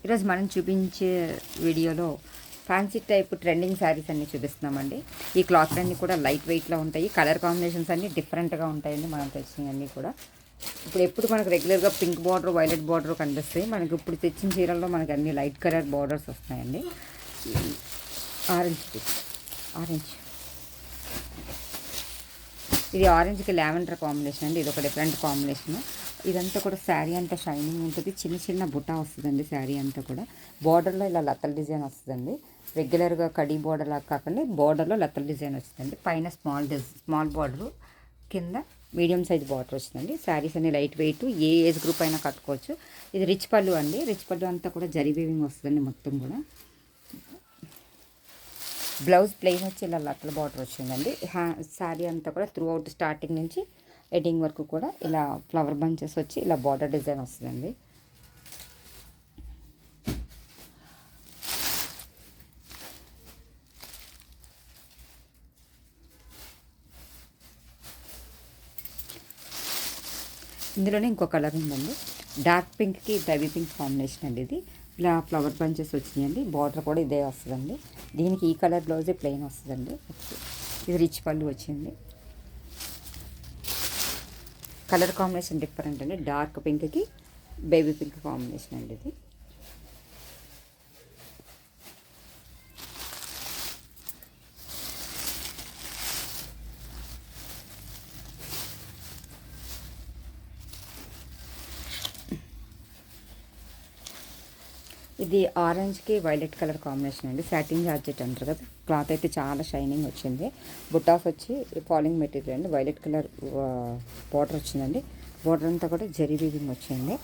ఈరోజు మనం చూపించే వీడియోలో ఫ్యాన్సీ టైప్ ట్రెండింగ్ శారీస్ అన్నీ చూపిస్తున్నామండి. ఈ క్లాత్ అన్నీ కూడా లైట్ వెయిట్లో ఉంటాయి. కలర్ కాంబినేషన్స్ అన్నీ డిఫరెంట్గా ఉంటాయండి. మనం తెచ్చినవన్నీ కూడా ఎప్పుడు మనకు రెగ్యులర్గా పింక్ బార్డర్, వైలెట్ బార్డర్ కనిపిస్తాయి. మనకి ఇప్పుడు తెచ్చిన చీరల్లో మనకి అన్ని లైట్ కలర్ బార్డర్స్ వస్తున్నాయండి. ఆరెంజ్ ఇది ఆరెంజ్కి లావెండర్ కాంబినేషన్ అండి. ఇది ఒక డిఫరెంట్ కాంబినేషన్. ఇదంతా కూడా శారీ అంతా షైనింగ్ ఉంటుంది. చిన్న చిన్న బుట్ట వస్తుందండి శారీ అంతా కూడా. బార్డర్లో ఇలా లతల డిజైన్ వస్తుందండి. రెగ్యులర్గా కడీ బార్డర్ లాగా కాకుండా బార్డర్లో లతల డిజైన్ వస్తుందండి. పైన స్మాల్ బార్డరు, కింద మీడియం సైజ్ బార్డర్ వస్తుందండి. శారీస్ అన్ని లైట్ వెయిట్, ఏ ఏజ్ గ్రూప్ అయినా కట్టుకోవచ్చు. ఇది రిచ్ పళ్ళు అండి. రిచ్ పళ్ళు అంతా కూడా జరీ వీవింగ్ వస్తుందండి మొత్తం కూడా. బ్లౌజ్ ప్లెయిన్ వచ్చి ఇలా లతల బార్డర్ వచ్చిందండి. శారీ అంతా కూడా త్రూ అవుట్ స్టార్టింగ్ నుంచి ఎడింగ్ వరకు కూడా ఇలా ఫ్లవర్ బంచెస్ వచ్చి ఇలా బార్డర్ డిజైన్ వస్తుందండి. ఇందులోనే ఇంకో కలర్ ఉందండి. డార్క్ పింక్కి బేబీ పింక్ కాంబినేషన్ అండి. ఇది ఇలా ఫ్లవర్ బంచెస్ వచ్చినాయండి. బార్డర్ కూడా ఇదే వస్తుందండి. దీనికి ఈ కలర్ బ్లౌజే ప్లెయిన్ వస్తుందండి. ఇది రిచ్ పళ్ళు వచ్చింది. కలర్ కాంబినేషన్ డిఫరెంట్ అండి. డార్క్ పింక్కి బేబీ పింక్ కాంబినేషన్ అండి ఇది. ఇది ఆరెంజ్కి వైలెట్ కలర్ కాంబినేషన్ అండి. సాటిన్ జార్జెట్ అంటారు కదా. క్లాత్ అయితే చాలా షైనింగ్ వచ్చింది. బుట్టాస్ వచ్చి ఫాలింగ్ మెటీరియల్ అండి. వైలెట్ కలర్ బార్డర్ వచ్చిందండి. బార్డర్ అంతా కూడా జరీ వీవింగ్ వచ్చింది.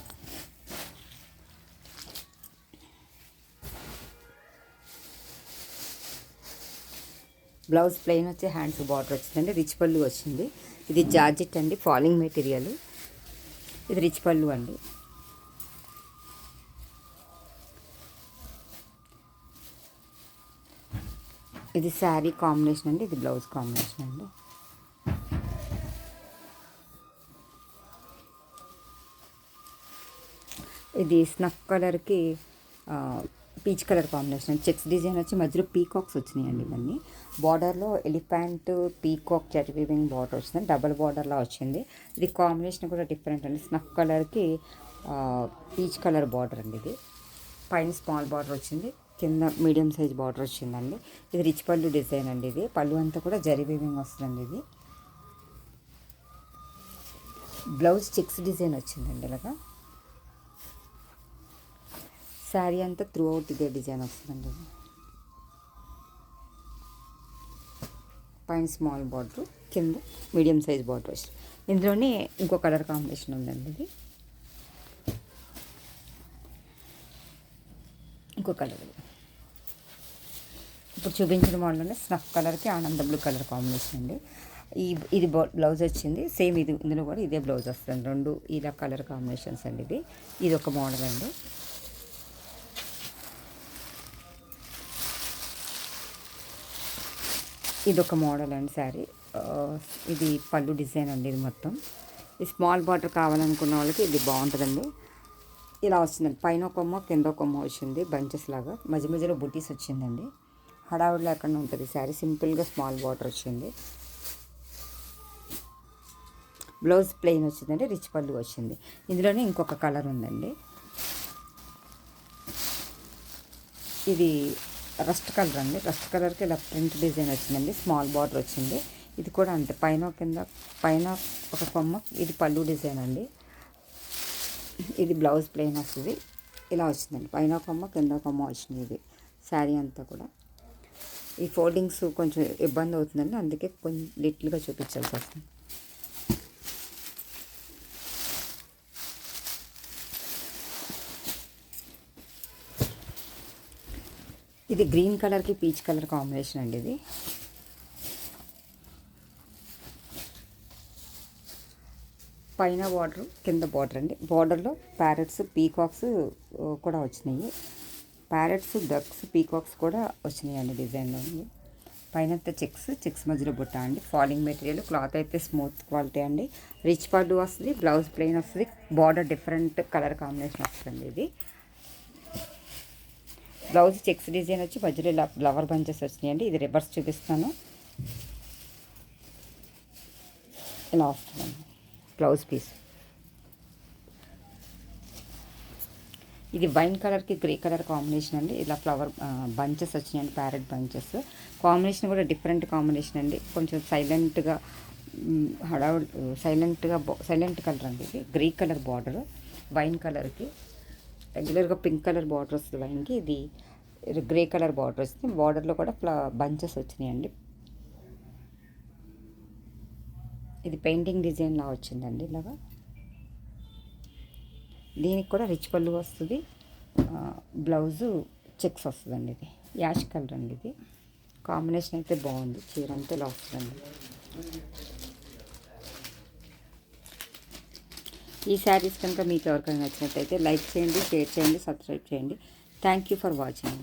బ్లౌజ్ ప్లెయిన్ వచ్చి హ్యాండ్స్ బార్డర్ వచ్చిందండి. రిచ్ పళ్ళు వచ్చింది. ఇది జార్జెట్ అండి, ఫాలింగ్ మెటీరియల్. ఇది రిచ్ పళ్ళు అండి. ఇది శారీ కాంబినేషన్ అండి. ఇది బ్లౌజ్ కాంబినేషన్ అండి. ఇది స్నఫ్ కలర్కి peach colour combination. Checks design వచ్చి మధ్యలో పీకాక్స్ వచ్చినాయండి. ఇవన్నీ బార్డర్లో elephant peacock zari weaving border వచ్చింది. డబల్ బార్డర్లా వచ్చింది. ఇది కాంబినేషన్ కూడా డిఫరెంట్ అండి. స్నఫ్ కలర్కి పీచ్ కలర్ బార్డర్ అండి. ఇది పైన స్మాల్ బార్డర్ వచ్చింది, కింద మీడియం సైజ్ బార్డర్ వచ్చిందండి. ఇది రిచ్ పళ్ళు డిజైన్ అండి. ఇది పళ్ళు అంతా కూడా జరీ వీవింగ్ వస్తుందండి. ఇది బ్లౌజ్ చెక్స్ డిజైన్ వచ్చిందండి. ఇలాగా శారీ అంతా త్రూ అవుట్ ఇదే డిజైన్ వస్తుందండి. పైన స్మాల్ బార్డర్, కింద మీడియం సైజ్ బార్డర్ వస్తుంది. ఇందులోనే ఇంకో కలర్ కాంబినేషన్ ఉందండి. ఇది ఇంకో కలర్. ఇప్పుడు చూపించిన మోడల్లోనే స్నఫ్ కలర్కి ఆనంద బ్లూ కలర్ కాంబినేషన్ అండి. ఇది బ్లౌజ్ వచ్చింది. సేమ్ ఇది ఇందులో కూడా ఇదే బ్లౌజ్ వస్తుంది. రెండు ఇలా కలర్ కాంబినేషన్స్ అండి. ఇది ఒక మోడల్ అండి. ఇది ఒక మోడల్ అండి శారీ. ఇది పళ్ళు డిజైన్ అండి. ఇది మొత్తం ఈ స్మాల్ బార్డర్ కావాలనుకున్న వాళ్ళకి ఇది బాగుంటుందండి. ఇలా వచ్చిందండి. పైన కొమ్మ, కింద కొమ్మ వచ్చింది బంచెస్ లాగా. మధ్య మధ్యలో బుటీస్ వచ్చిందండి. హడావుడి లేకుండా ఉంటుంది శారీ. సింపుల్గా స్మాల్ బార్డర్ వచ్చింది. బ్లౌజ్ ప్లెయిన్ వచ్చిందండి. రిచ్ పళ్ళు వచ్చింది. ఇందులోనే ఇంకొక కలర్ ఉందండి. ఇది రస్ట్ కలర్ అండి. రస్ట్ కలర్కి ఇలా ప్రింట్ డిజైన్ వచ్చిందండి. స్మాల్ బార్డర్ వచ్చింది. ఇది కూడా అంతే. పైన ఒక కొమ్మ. ఇది పళ్ళు డిజైన్ అండి. ఇది బ్లౌజ్ ప్లెయిన్ వస్తుంది. ఇలా వచ్చిందండి. పైన కొమ్మ, కింద కొమ్మ వచ్చింది. ఇది శారీ అంతా కూడా. ఈ ఫోల్డింగ్స్ కొంచెం ఇబ్బంది అవుతుందండి. అందుకే కొంచెం లిటిల్గా చూపించాల్సి వస్తుంది. ఇది గ్రీన్ కలర్కి పీచ్ కలర్ కాంబినేషన్ అండి. ఇది పైన బార్డర్, కింద బార్డర్ అండి. బార్డర్లో ప్యారెట్స్, పీకాక్స్ కూడా వచ్చినాయి. ప్యారెట్స్, డక్స్, పీకాక్స్ కూడా వచ్చినాయి అండి డిజైన్లో. పైన చెక్స్ మధ్యలో బుట్ట అండి. Falling material. క్లాత్ అయితే స్మూత్ క్వాలిటీ అండి. రిచ్ పళ్ళు వస్తుంది. బ్లౌజ్ ప్లెయిన్ వస్తుంది. బార్డర్ డిఫరెంట్ కలర్ కాంబినేషన్ వస్తుంది. ఇది బ్లౌజ్ చెక్స్ డిజైన్ వచ్చి మధ్యలో ఇలా ఫ్లవర్ బంచెస్ వచ్చినాయండి. ఇది రివర్స్ చూపిస్తాను. ఇలా వస్తుందండి బ్లౌజ్ పీస్. ఇది వైన్ కలర్కి గ్రే కలర్ కాంబినేషన్ అండి. ఇలా ఫ్లవర్ బంచెస్ వచ్చినాయండి, ప్యారెట్ బంచెస్. కాంబినేషన్ కూడా డిఫరెంట్ కాంబినేషన్ అండి. కొంచెం సైలెంట్గా సైలెంట్ కలర్ అండి. ఇది గ్రే కలర్ బార్డర్ వైన్ కలర్కి. రెగ్యులర్గా పింక్ కలర్ బార్డర్ వస్తుంది వైన్కి, ఇది గ్రే కలర్ బార్డర్ వస్తుంది. బార్డర్లో కూడా బంచెస్ వచ్చినాయండి. ఇది పెయింటింగ్ డిజైన్లా వచ్చిందండి ఇలాగా. దీనికి కూడా రిచ్ పళ్ళు వస్తుంది. బ్లౌజు చెక్స్ వస్తుందండి. ఇది యాష్ కలర్ అండి. ఇది కాంబినేషన్ అయితే బాగుంది. చీర అంతా ఇలా వస్తుందండి. ఈ శారీస్ కనుక మీకు ఎవరికైనా నచ్చినట్టయితే లైక్ చేయండి, షేర్ చేయండి, సబ్స్క్రైబ్ చేయండి. Thank you for watching.